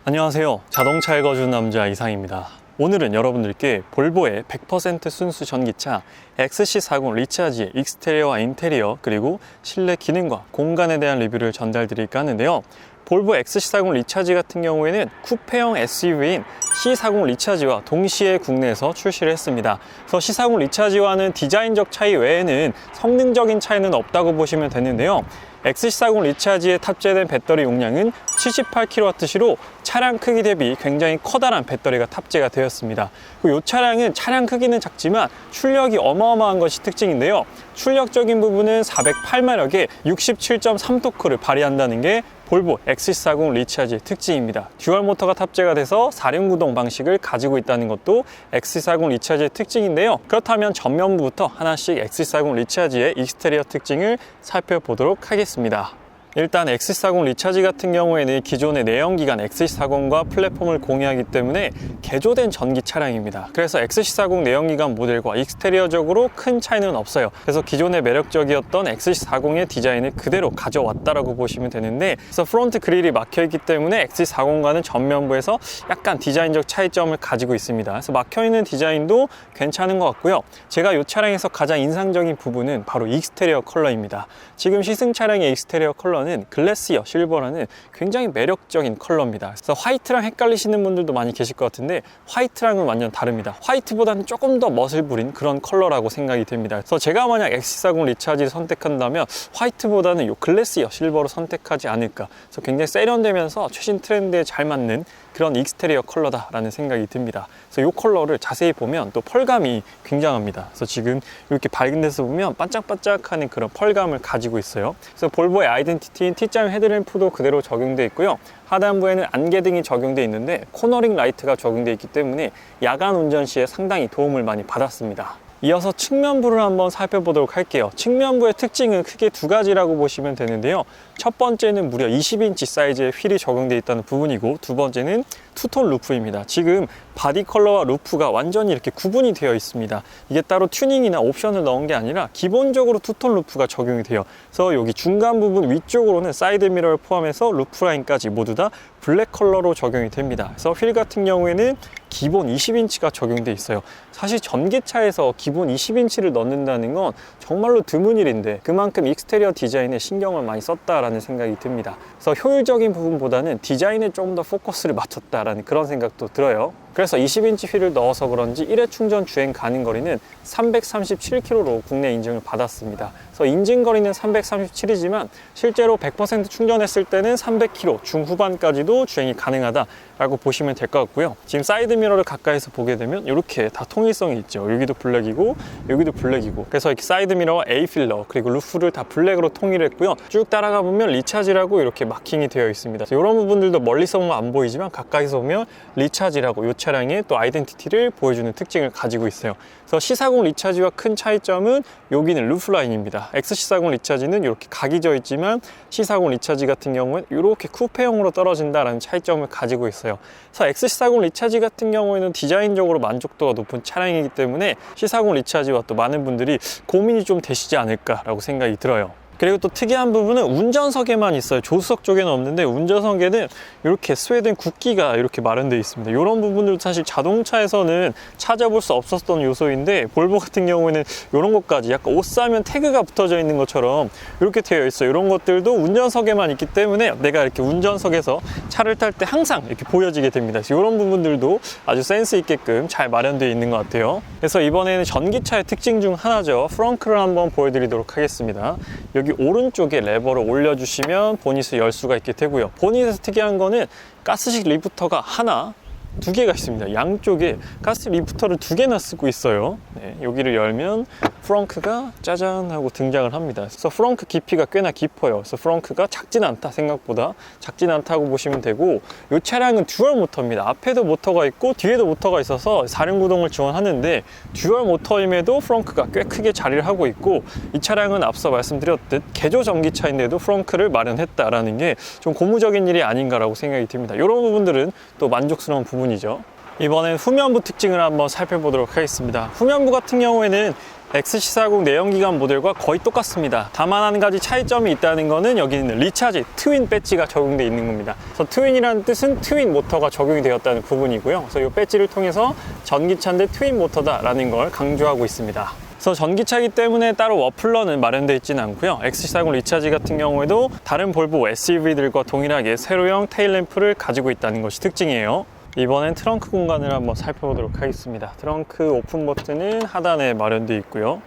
안녕하세요. 자동차 읽어주는 남자 이상입니다. 오늘은 여러분들께 볼보의 100% 순수 전기차 XC40 리차지의 익스테리어와 인테리어 그리고 실내 기능과 공간에 대한 리뷰를 전달드릴까 하는데요. 볼보 XC40 리차지 같은 경우에는 쿠페형 SUV인 C40 리차지와 동시에 국내에서 출시를 했습니다. 그래서 C40 리차지와는 디자인적 차이 외에는 성능적인 차이는 없다고 보시면 되는데요. XC40 리차지에 탑재된 배터리 용량은 78kWh로 차량 크기 대비 굉장히 커다란 배터리가 탑재가 되었습니다. 이 차량은 차량 크기는 작지만 출력이 어마어마한 것이 특징인데요. 출력적인 부분은 408마력에 67.3토크를 발휘한다는 게 볼보 XC40 리차지의 특징입니다. 듀얼 모터가 탑재가 돼서 4륜구동 방식을 가지고 있다는 것도 XC40 리차지의 특징인데요. 그렇다면 전면부부터 하나씩 XC40 리차지의 익스테리어 특징을 살펴보도록 하겠습니다. 일단 XC40 리차지 같은 경우에는 기존의 내연기관 XC40과 플랫폼을 공유하기 때문에 개조된 전기 차량입니다. 그래서 XC40 내연기관 모델과 익스테리어적으로 큰 차이는 없어요. 그래서 기존의 매력적이었던 XC40의 디자인을 그대로 가져왔다라고 보시면 되는데, 그래서 프론트 그릴이 막혀있기 때문에 XC40과는 전면부에서 약간 디자인적 차이점을 가지고 있습니다. 그래서 막혀있는 디자인도 괜찮은 것 같고요. 제가 이 차량에서 가장 인상적인 부분은 바로 익스테리어 컬러입니다. 지금 시승 차량의 익스테리어 컬러는 글래시어 실버라는 굉장히 매력적인 컬러입니다. 그래서 화이트랑 헷갈리시는 분들도 많이 계실 것 같은데 화이트랑은 완전 다릅니다. 화이트보다는 조금 더 멋을 부린 그런 컬러라고 생각이 됩니다. 그래서 제가 만약 XC40 리차지를 선택한다면 화이트보다는 이 글래시어 실버로 선택하지 않을까. 그래서 굉장히 세련되면서 최신 트렌드에 잘 맞는 그런 익스테리어 컬러다라는 생각이 듭니다. 그래서 이 컬러를 자세히 보면 또 펄감이 굉장합니다. 그래서 지금 이렇게 밝은 데서 보면 반짝반짝하는 그런 펄감을 가지고 있어요. 그래서 볼보의 아이덴티티인 T자형 헤드램프도 그대로 적용되어 있고요. 하단부에는 안개등이 적용되어 있는데 코너링 라이트가 적용되어 있기 때문에 야간 운전 시에 상당히 도움을 많이 받았습니다. 이어서 측면부를 한번 살펴보도록 할게요. 측면부의 특징은 크게 두 가지라고 보시면 되는데요. 첫 번째는 무려 20인치 사이즈의 휠이 적용되어 있다는 부분이고, 두 번째는 투톤 루프입니다. 지금 바디 컬러와 루프가 완전히 이렇게 구분이 되어 있습니다. 이게 따로 튜닝이나 옵션을 넣은 게 아니라 기본적으로 투톤 루프가 적용이 돼요. 그래서 여기 중간 부분 위쪽으로는 사이드 미러를 포함해서 루프 라인까지 모두 다 블랙 컬러로 적용이 됩니다. 그래서 휠 같은 경우에는 기본 20인치가 적용되어 있어요. 사실 전기차에서 기본 20인치를 넣는다는 건 정말로 드문 일인데 그만큼 익스테리어 디자인에 신경을 많이 썼다라는 생각이 듭니다. 그래서 효율적인 부분보다는 디자인에 조금 더 포커스를 맞췄다라는 그런 생각도 들어요. 그래서 20인치 휠을 넣어서 그런지 1회 충전 주행 가능 거리는 337km로 국내 인증을 받았습니다. 그래서 인증 거리는 337이지만 실제로 100% 충전했을 때는 300km 중후반까지도 주행이 가능하다라고 보시면 될 것 같고요. 지금 사이드 미러를 가까이서 보게 되면 이렇게 다 통일성이 있죠. 여기도 블랙이고 여기도 블랙이고, 그래서 이렇게 사이드 미러와 A 필러 그리고 루프를 다 블랙으로 통일했고요. 쭉 따라가 보면 리차지라고 이렇게 마킹이 되어 있습니다. 이런 부분들도 멀리서 보면 안 보이지만 가까이서 보면 리차지라고 이 차량의 또 아이덴티티를 보여주는 특징을 가지고 있어요. 그래서 C40 리차지와 큰 차이점은 여기는 루프 라인입니다. XC40 리차지는 이렇게 각이 져 있지만 C40 리차지 같은 경우는 이렇게 쿠페형으로 떨어진다라는 차이점을 가지고 있어요. 그래서 XC40 리차지 같은 경우에는 디자인적으로 만족도가 높은 차량이기 때문에 C40 리차지와 또 많은 분들이 고민이 좀 되시지 않을까라고 생각이 들어요. 그리고 또 특이한 부분은 운전석에만 있어요. 조수석 쪽에는 없는데 운전석에는 이렇게 스웨덴 국기가 이렇게 마련되어 있습니다. 이런 부분들도 사실 자동차에서는 찾아볼 수 없었던 요소인데 볼보 같은 경우에는 이런 것까지 약간 옷 사면 태그가 붙어져 있는 것처럼 이렇게 되어 있어요. 이런 것들도 운전석에만 있기 때문에 내가 이렇게 운전석에서 차를 탈 때 항상 이렇게 보여지게 됩니다. 그래서 이런 부분들도 아주 센스 있게끔 잘 마련되어 있는 것 같아요. 그래서 이번에는 전기차의 특징 중 하나죠. 프렁크를 한번 보여드리도록 하겠습니다. 여기 오른쪽에 레버를 올려주시면 보닛을 열 수가 있게 되고요. 보닛에서 특이한 거는 가스식 리프터가 하나, 두 개가 있습니다. 양쪽에 가스 리프터를 두 개나 쓰고 있어요. 네, 여기를 열면 프렁크가 짜잔 하고 등장을 합니다. 그래서 프렁크 깊이가 꽤나 깊어요. 그래서 프렁크가 작진 않다, 생각보다 작진 않다고 보시면 되고, 이 차량은 듀얼 모터입니다. 앞에도 모터가 있고 뒤에도 모터가 있어서 4륜구동을 지원하는데 듀얼 모터임에도 프렁크가 꽤 크게 자리를 하고 있고, 이 차량은 앞서 말씀드렸듯 개조 전기차인데도 프렁크를 마련했다라는 게 좀 고무적인 일이 아닌가라고 생각이 듭니다. 이런 부분들은 또 만족스러운 부분이죠. 이번엔 후면부 특징을 한번 살펴보도록 하겠습니다. 후면부 같은 경우에는 XC40 내연기관 모델과 거의 똑같습니다. 다만 한 가지 차이점이 있다는 거는 여기 있는 리차지 트윈 배지가 적용되어 있는 겁니다. 그래서 트윈이라는 뜻은 트윈 모터가 적용이 되었다는 부분이고요. 그래서 이 배지를 통해서 전기차인데 트윈 모터다라는 걸 강조하고 있습니다. 그래서 전기차이기 때문에 따로 워플러는 마련되어 있지는 않고요. XC40 리차지 같은 경우에도 다른 볼보 SUV들과 동일하게 세로형 테일램프를 가지고 있다는 것이 특징이에요. 이번엔 트렁크 공간을 한번 살펴보도록 하겠습니다. 트렁크 오픈 버튼은 하단에 마련되어 있고요.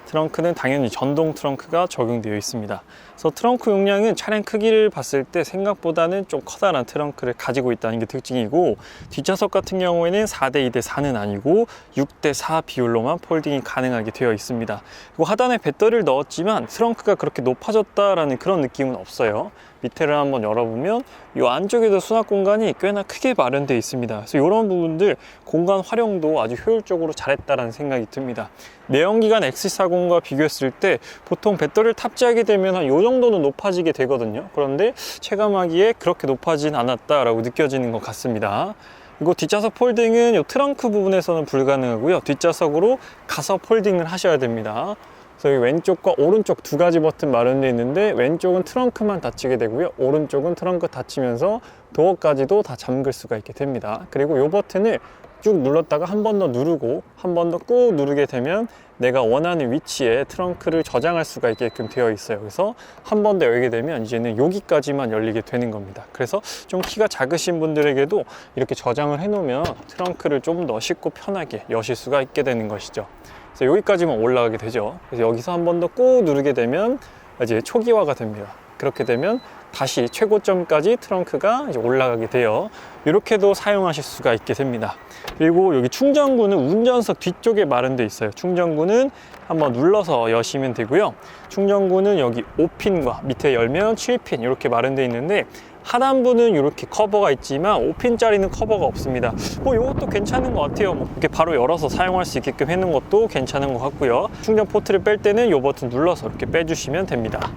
트렁크는 당연히 전동 트렁크가 적용되어 있습니다. 그래서 트렁크 용량은 차량 크기를 봤을 때 생각보다는 좀 커다란 트렁크를 가지고 있다는 게 특징이고, 뒷좌석 같은 경우에는 4대 2대 4는 아니고 6대 4 비율로만 폴딩이 가능하게 되어 있습니다. 그리고 하단에 배터리를 넣었지만 트렁크가 그렇게 높아졌다라는 그런 느낌은 없어요. 밑에를 한번 열어보면 이 안쪽에도 수납 공간이 꽤나 크게 마련되어 있습니다. 그래서 이런 부분들 공간 활용도 아주 효율적으로 잘했다라는 생각이 듭니다. 내연기관 XC40과 비교했을 때 보통 배터리를 탑재하게 되면 한 이 정도는 높아지게 되거든요. 그런데 체감하기에 그렇게 높아진 않았다라고 느껴지는 것 같습니다. 그리고 뒷좌석 폴딩은 이 트렁크 부분에서는 불가능하고요. 뒷좌석으로 가서 폴딩을 하셔야 됩니다. 그래서 이 왼쪽과 오른쪽 두 가지 버튼 마련되어 있는데, 왼쪽은 트렁크만 닫히게 되고요, 오른쪽은 트렁크 닫히면서 도어까지도 다 잠글 수가 있게 됩니다. 그리고 이 버튼을 쭉 눌렀다가 한 번 더 누르고 한 번 더 꾹 누르게 되면 내가 원하는 위치에 트렁크를 저장할 수가 있게끔 되어 있어요. 그래서 한 번 더 열게 되면 이제는 여기까지만 열리게 되는 겁니다. 그래서 좀 키가 작으신 분들에게도 이렇게 저장을 해 놓으면 트렁크를 좀 더 쉽고 편하게 여실 수가 있게 되는 것이죠. 그래서 여기까지만 올라가게 되죠. 그래서 여기서 한 번 더 꾹 누르게 되면 이제 초기화가 됩니다. 그렇게 되면 다시 최고점까지 트렁크가 이제 올라가게 돼요. 이렇게도 사용하실 수가 있게 됩니다. 그리고 여기 충전구는 운전석 뒤쪽에 마련되어 있어요. 충전구는 한번 눌러서 여시면 되고요. 충전구는 여기 5핀과 밑에 열면 7핀 이렇게 마련되어 있는데, 하단부는 이렇게 커버가 있지만 5핀짜리는 커버가 없습니다. 이것도 괜찮은 것 같아요. 이렇게 바로 열어서 사용할 수 있게끔 해놓은 것도 괜찮은 것 같고요. 충전 포트를 뺄 때는 이 버튼 눌러서 이렇게 빼주시면 됩니다.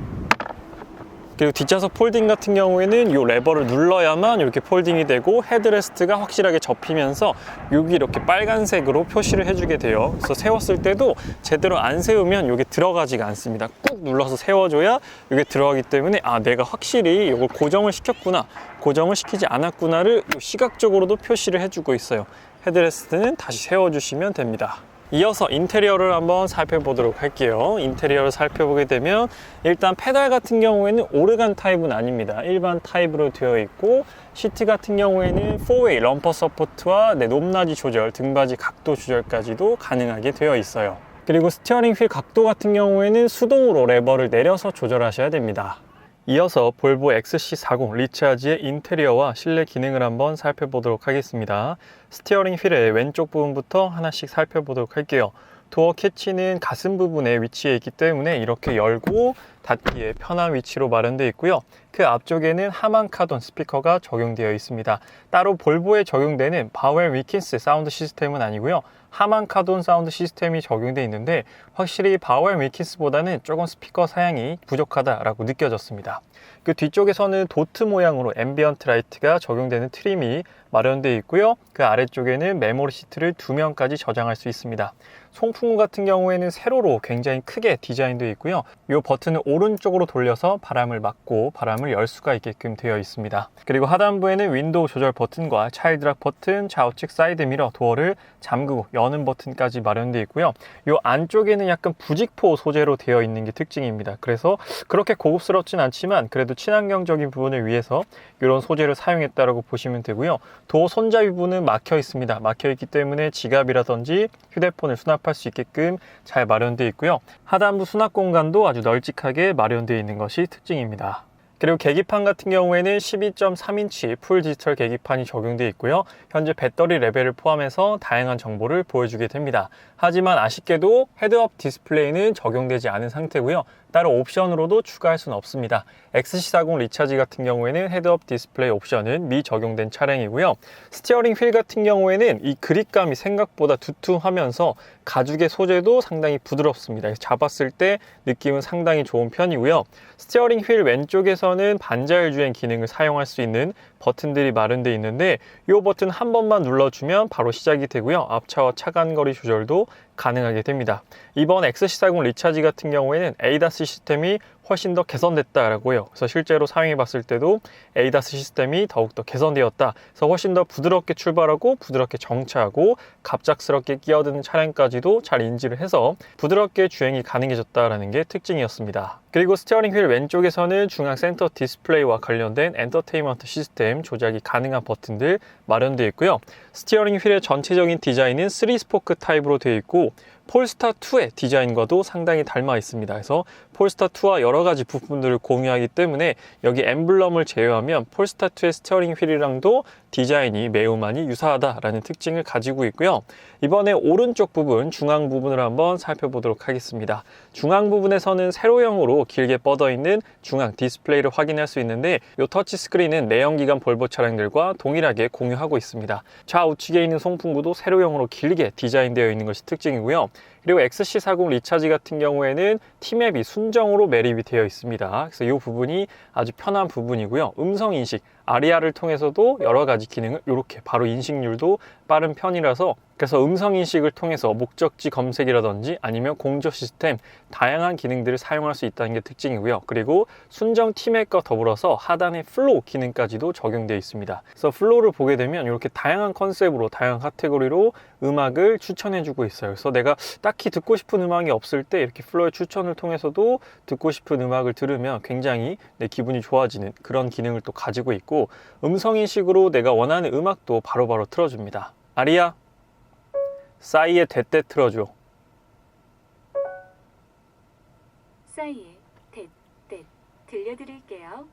그리고 뒷좌석 폴딩 같은 경우에는 이 레버를 눌러야만 이렇게 폴딩이 되고, 헤드레스트가 확실하게 접히면서 여기 이렇게 빨간색으로 표시를 해주게 돼요. 그래서 세웠을 때도 제대로 안 세우면 이게 들어가지가 않습니다. 꾹 눌러서 세워줘야 이게 들어가기 때문에 내가 확실히 이걸 고정을 시켰구나, 고정을 시키지 않았구나를 시각적으로도 표시를 해주고 있어요. 헤드레스트는 다시 세워주시면 됩니다. 이어서 인테리어를 한번 살펴보도록 할게요. 인테리어를 살펴보게 되면 일단 페달 같은 경우에는 오르간 타입은 아닙니다. 일반 타입으로 되어 있고, 시트 같은 경우에는 4웨이 럼퍼 서포트와 높낮이 조절, 등받이 각도 조절까지도 가능하게 되어 있어요. 그리고 스티어링 휠 각도 같은 경우에는 수동으로 레버를 내려서 조절하셔야 됩니다. 이어서 볼보 XC40 리차지의 인테리어와 실내 기능을 한번 살펴보도록 하겠습니다. 스티어링 휠의 왼쪽 부분부터 하나씩 살펴보도록 할게요. 도어 캐치는 가슴 부분에 위치해 있기 때문에 이렇게 열고 닫기에 편한 위치로 마련되어 있고요. 그 앞쪽에는 하만 카돈 스피커가 적용되어 있습니다. 따로 볼보에 적용되는 바웰 위킨스 사운드 시스템은 아니고요, 하만 카돈 사운드 시스템이 적용되어 있는데, 확실히 바웰 위킨스보다는 조금 스피커 사양이 부족하다라고 느껴졌습니다. 그 뒤쪽에서는 도트 모양으로 앰비언트 라이트가 적용되는 트림이 마련되어 있고요. 그 아래쪽에는 메모리 시트를 2명까지 저장할 수 있습니다. 송풍구 같은 경우에는 세로로 굉장히 크게 디자인되어 있고요. 이 버튼을 오른쪽으로 돌려서 바람을 막고 바람을 열 수가 있게끔 되어 있습니다. 그리고 하단부에는 윈도우 조절 버튼과 차일드락 버튼, 좌우측 사이드 미러, 도어를 잠그고 여는 버튼까지 마련되어 있고요. 이 안쪽에는 약간 부직포 소재로 되어 있는 게 특징입니다. 그래서 그렇게 고급스럽진 않지만 그래도 친환경적인 부분을 위해서 이런 소재를 사용했다고 보시면 되고요. 도어 손잡이 부분은 막혀 있습니다. 막혀 있기 때문에 지갑이라든지 휴대폰을 수납할 수 있게끔 잘 마련되어 있고요. 하단부 수납 공간도 아주 널찍하게 마련되어 있는 것이 특징입니다. 그리고 계기판 같은 경우에는 12.3인치 풀 디지털 계기판이 적용되어 있고요. 현재 배터리 레벨을 포함해서 다양한 정보를 보여주게 됩니다. 하지만 아쉽게도 헤드업 디스플레이는 적용되지 않은 상태고요. 따로 옵션으로도 추가할 수는 없습니다. XC40 리차지 같은 경우에는 헤드업 디스플레이 옵션은 미적용된 차량이고요. 스티어링 휠 같은 경우에는 이 그립감이 생각보다 두툼하면서 가죽의 소재도 상당히 부드럽습니다. 잡았을 때 느낌은 상당히 좋은 편이고요. 스티어링 휠 왼쪽에서는 반자율 주행 기능을 사용할 수 있는 버튼들이 마련되어 있는데 이 버튼 한 번만 눌러주면 바로 시작이 되고요. 앞차와 차간거리 조절도 가능하게 됩니다. 이번 XC40 리차지 같은 경우에는 ADAS 시스템이 훨씬 더 개선됐다라고 해요. 그래서 실제로 사용해 봤을 때도 ADAS 시스템이 더욱더 개선되었다. 그래서 훨씬 더 부드럽게 출발하고 부드럽게 정차하고 갑작스럽게 끼어드는 차량까지도 잘 인지를 해서 부드럽게 주행이 가능해졌다라는 게 특징이었습니다. 그리고 스티어링 휠 왼쪽에서는 중앙 센터 디스플레이와 관련된 엔터테인먼트 시스템 조작이 가능한 버튼들 마련되어 있고요. 스티어링 휠의 전체적인 디자인은 3스포크 타입으로 되어 있고 폴스타2의 디자인과도 상당히 닮아 있습니다. 그래서 폴스타2와 여러 가지 부품들을 공유하기 때문에 여기 엠블럼을 제외하면 폴스타2의 스티어링 휠이랑도 디자인이 매우 많이 유사하다라는 특징을 가지고 있고요. 이번에 오른쪽 부분, 중앙 부분을 한번 살펴보도록 하겠습니다. 중앙 부분에서는 세로형으로 길게 뻗어 있는 중앙 디스플레이를 확인할 수 있는데 이 터치 스크린은 내연기관 볼보 차량들과 동일하게 공유하고 있습니다. 좌우측에 있는 송풍구도 세로형으로 길게 디자인되어 있는 것이 특징이고요. 그리고 XC40 리차지 같은 경우에는 T맵이 순정으로 매립이 되어 있습니다. 그래서 이 부분이 아주 편한 부분이고요. 음성인식, 아리아를 통해서도 여러 가지 기능을 이렇게 바로 인식률도 빠른 편이라서 그래서 음성인식을 통해서 목적지 검색이라든지 아니면 공조 시스템 다양한 기능들을 사용할 수 있다는 게 특징이고요. 그리고 순정 T맵과 더불어서 하단에 플로우 기능까지도 적용되어 있습니다. 그래서 플로우를 보게 되면 이렇게 다양한 컨셉으로 다양한 카테고리로 음악을 추천해주고 있어요. 그래서 내가 딱히 듣고 싶은 음악이 없을 때 이렇게 플로우의 추천을 통해서도 듣고 싶은 음악을 들으면 굉장히 내 기분이 좋아지는 그런 기능을 또 가지고 있고 음성인식으로 내가 원하는 음악도 바로바로 틀어줍니다. 아리야, 싸이의 대때 틀어줘. 싸이의 대때 들려드릴게요.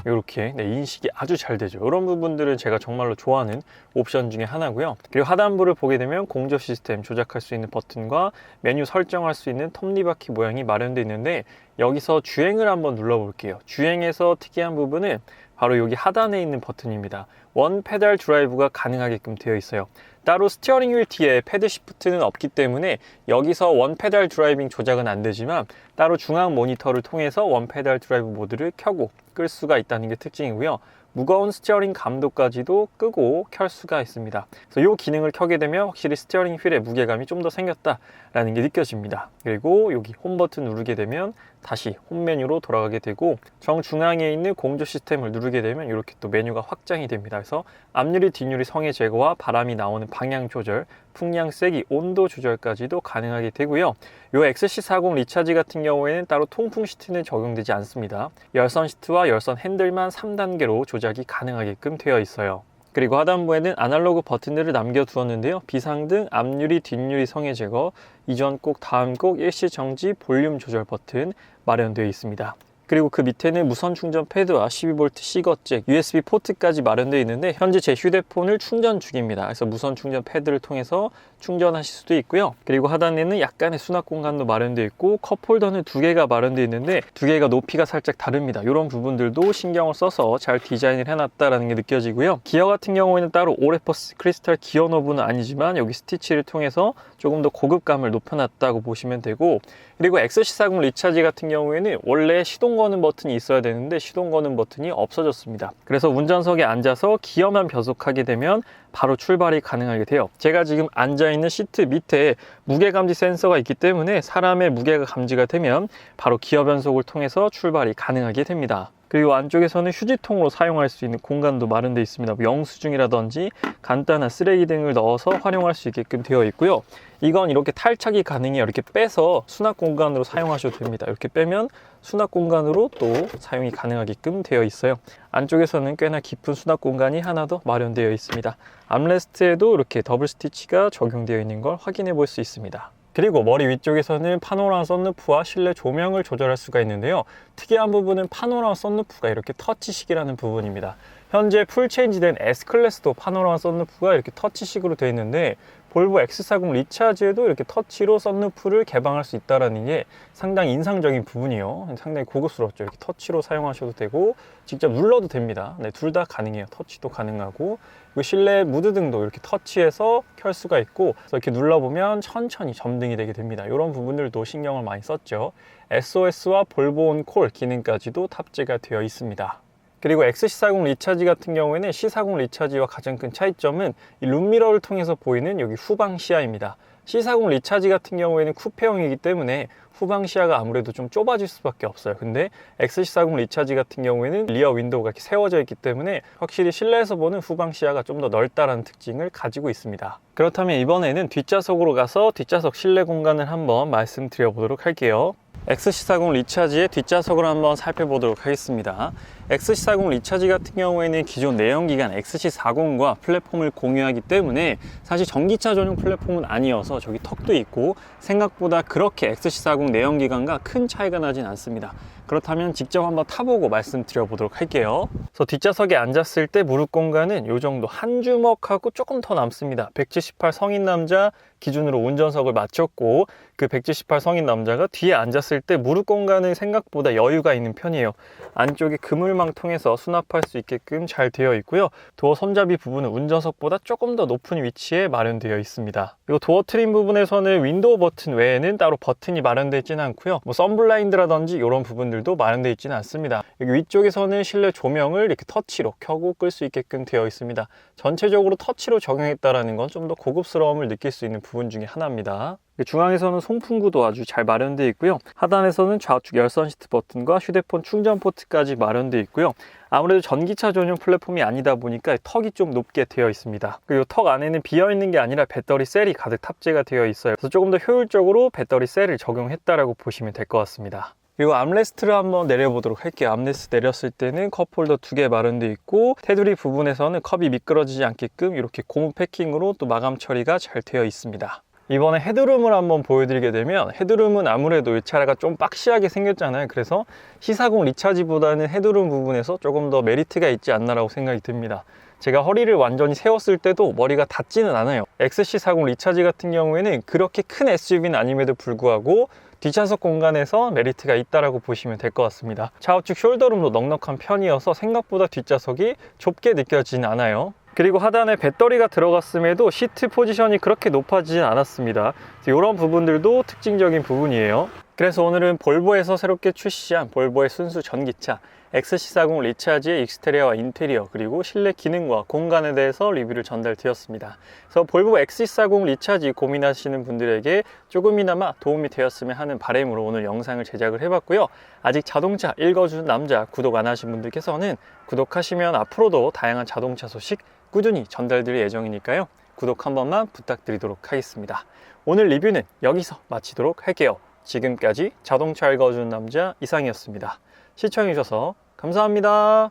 이렇게 인식이 아주 잘 되죠. 이런 부분들은 제가 정말로 좋아하는 옵션 중에 하나고요. 그리고 하단부를 보게 되면 공조 시스템 조작할 수 있는 버튼과 메뉴 설정할 수 있는 톱니바퀴 모양이 마련되어 있는데 여기서 주행을 한번 눌러볼게요. 주행에서 특이한 부분은 바로 여기 하단에 있는 버튼입니다. 원 페달 드라이브가 가능하게끔 되어 있어요. 따로 스티어링 휠 뒤에 패드 시프트는 없기 때문에 여기서 원 페달 드라이빙 조작은 안 되지만 따로 중앙 모니터를 통해서 원 페달 드라이브 모드를 켜고 끌 수가 있다는 게 특징이고요. 무거운 스티어링 감도까지도 끄고 켤 수가 있습니다. 그래서 이 기능을 켜게 되면 확실히 스티어링 휠의 무게감이 좀 더 생겼다라는 게 느껴집니다. 그리고 여기 홈 버튼 누르게 되면 다시 홈 메뉴로 돌아가게 되고 정중앙에 있는 공조 시스템을 누르게 되면 이렇게 또 메뉴가 확장이 됩니다. 그래서 앞유리, 뒷유리 성의 제거와 바람이 나오는 방향 조절, 풍량 세기, 온도 조절까지도 가능하게 되고요. 이 XC40 리차지 같은 경우에는 따로 통풍 시트는 적용되지 않습니다. 열선 시트와 열선 핸들만 3단계로 조작이 가능하게끔 되어 있어요. 그리고 하단부에는 아날로그 버튼들을 남겨두었는데요. 비상등, 앞유리, 뒷유리 성의 제거, 이전 곡, 다음 곡, 일시 정지, 볼륨 조절 버튼 마련되어 있습니다. 그리고 그 밑에는 무선 충전 패드와 12V C거잭, USB 포트까지 마련되어 있는데 현재 제 휴대폰을 충전 중입니다. 그래서 무선 충전 패드를 통해서 충전하실 수도 있고요. 그리고 하단에는 약간의 수납 공간도 마련되어 있고 컵홀더는 2개가 마련되어 있는데 2개가 높이가 살짝 다릅니다. 이런 부분들도 신경을 써서 잘 디자인을 해놨다는 게 느껴지고요. 기어 같은 경우에는 따로 오레퍼스 크리스탈 기어 노브는 아니지만 여기 스티치를 통해서 조금 더 고급감을 높여놨다고 보시면 되고 그리고 XC40 리차지 같은 경우에는 원래 시동 거는 버튼이 있어야 되는데 시동 거는 버튼이 없어졌습니다. 그래서 운전석에 앉아서 기어만 변속하게 되면 바로 출발이 가능하게 돼요. 제가 지금 앉아있는 시트 밑에 무게 감지 센서가 있기 때문에 사람의 무게가 감지가 되면 바로 기어 변속을 통해서 출발이 가능하게 됩니다. 그리고 안쪽에서는 휴지통으로 사용할 수 있는 공간도 마련되어 있습니다. 영수증이라든지 간단한 쓰레기 등을 넣어서 활용할 수 있게끔 되어 있고요. 이건 이렇게 탈착이 가능해요. 이렇게 빼서 수납 공간으로 사용하셔도 됩니다. 이렇게 빼면 수납 공간으로 또 사용이 가능하게끔 되어 있어요. 안쪽에서는 꽤나 깊은 수납 공간이 하나 더 마련되어 있습니다. 암레스트에도 이렇게 더블 스티치가 적용되어 있는 걸 확인해 볼 수 있습니다. 그리고 머리 위쪽에서는 파노라마 썬루프와 실내 조명을 조절할 수가 있는데요. 특이한 부분은 파노라마 썬루프가 이렇게 터치식이라는 부분입니다. 현재 풀 체인지된 S클래스도 파노라마 썬루프가 이렇게 터치식으로 되어 있는데 볼보 X40 리차지에도 이렇게 터치로 썬루프를 개방할 수 있다는 게 상당히 인상적인 부분이에요. 상당히 고급스럽죠. 이렇게 터치로 사용하셔도 되고 직접 눌러도 됩니다. 네, 둘 다 가능해요. 터치도 가능하고 그리고 실내 무드등도 이렇게 터치해서 켤 수가 있고 그래서 이렇게 눌러보면 천천히 점등이 되게 됩니다. 이런 부분들도 신경을 많이 썼죠. SOS와 볼보 온 콜 기능까지도 탑재가 되어 있습니다. 그리고 XC40 리차지 같은 경우에는 C40 리차지와 가장 큰 차이점은 이 룸미러를 통해서 보이는 여기 후방 시야입니다. C40 리차지 같은 경우에는 쿠페형이기 때문에 후방 시야가 아무래도 좀 좁아질 수밖에 없어요. 근데 XC40 리차지 같은 경우에는 리어 윈도우가 이렇게 세워져 있기 때문에 확실히 실내에서 보는 후방 시야가 좀 더 넓다라는 특징을 가지고 있습니다. 그렇다면 이번에는 뒷좌석으로 가서 뒷좌석 실내 공간을 한번 말씀드려 보도록 할게요. XC40 리차지의 뒷좌석을 한번 살펴보도록 하겠습니다. XC40 리차지 같은 경우에는 기존 내연기관 XC40과 플랫폼을 공유하기 때문에 사실 전기차 전용 플랫폼은 아니어서 저기 턱도 있고 생각보다 그렇게 XC40 내연기관과 큰 차이가 나진 않습니다. 그렇다면 직접 한번 타보고 말씀드려 보도록 할게요. 그래서 뒷좌석에 앉았을 때 무릎 공간은 이 정도 한 주먹하고 조금 더 남습니다. 178 성인 남자 기준으로 운전석을 마쳤고 그 178 성인 남자가 뒤에 앉았을 때 무릎 공간은 생각보다 여유가 있는 편이에요. 안쪽에 그물망 통해서 수납할 수 있게끔 잘 되어 있고요. 도어 손잡이 부분은 운전석보다 조금 더 높은 위치에 마련되어 있습니다. 그리고 도어 트림 부분에서는 윈도우 버튼 외에는 따로 버튼이 마련되어 있지는 않고요. 뭐 선블라인드라든지 이런 부분들도 마련되어 있지는 않습니다. 여기 위쪽에서는 실내 조명을 이렇게 터치로 켜고 끌 수 있게끔 되어 있습니다. 전체적으로 터치로 적용했다는 건 좀 더 고급스러움을 느낄 수 있는 부분 중에 하나입니다. 중앙에서는 송풍구도 아주 잘 마련되어 있고요. 하단에서는 좌측 열선 시트 버튼과 휴대폰 충전 포트까지 마련되어 있고요. 아무래도 전기차 전용 플랫폼이 아니다 보니까 턱이 좀 높게 되어 있습니다. 그리고 턱 안에는 비어있는 게 아니라 배터리 셀이 가득 탑재가 되어 있어요. 그래서 조금 더 효율적으로 배터리 셀을 적용했다라고 보시면 될 것 같습니다. 그리고 암레스트를 한번 내려보도록 할게요. 암레스트 내렸을 때는 컵홀더 2개 마련되어 있고 테두리 부분에서는 컵이 미끄러지지 않게끔 이렇게 고무 패킹으로 또 마감 처리가 잘 되어 있습니다. 이번에 헤드룸을 한번 보여드리게 되면 헤드룸은 아무래도 이 차가 좀 박시하게 생겼잖아요. 그래서 C40 리차지보다는 헤드룸 부분에서 조금 더 메리트가 있지 않나라고 생각이 듭니다. 제가 허리를 완전히 세웠을 때도 머리가 닿지는 않아요. XC40 리차지 같은 경우에는 그렇게 큰 SUV는 아님에도 불구하고 뒷좌석 공간에서 메리트가 있다라고 보시면 될 것 같습니다. 좌우측 숄더룸도 넉넉한 편이어서 생각보다 뒷좌석이 좁게 느껴지진 않아요. 그리고 하단에 배터리가 들어갔음에도 시트 포지션이 그렇게 높아지진 않았습니다. 이런 부분들도 특징적인 부분이에요. 그래서 오늘은 볼보에서 새롭게 출시한 볼보의 순수 전기차 XC40 리차지의 익스테리어와 인테리어 그리고 실내 기능과 공간에 대해서 리뷰를 전달드렸습니다. 그래서 볼보 XC40 리차지 고민하시는 분들에게 조금이나마 도움이 되었으면 하는 바람으로 오늘 영상을 제작을 해봤고요. 아직 자동차 읽어주는 남자 구독 안 하신 분들께서는 구독하시면 앞으로도 다양한 자동차 소식 꾸준히 전달드릴 예정이니까요. 구독 한 번만 부탁드리도록 하겠습니다. 오늘 리뷰는 여기서 마치도록 할게요. 지금까지 자동차 읽어주는 남자 이상이었습니다. 시청해주셔서 감사합니다.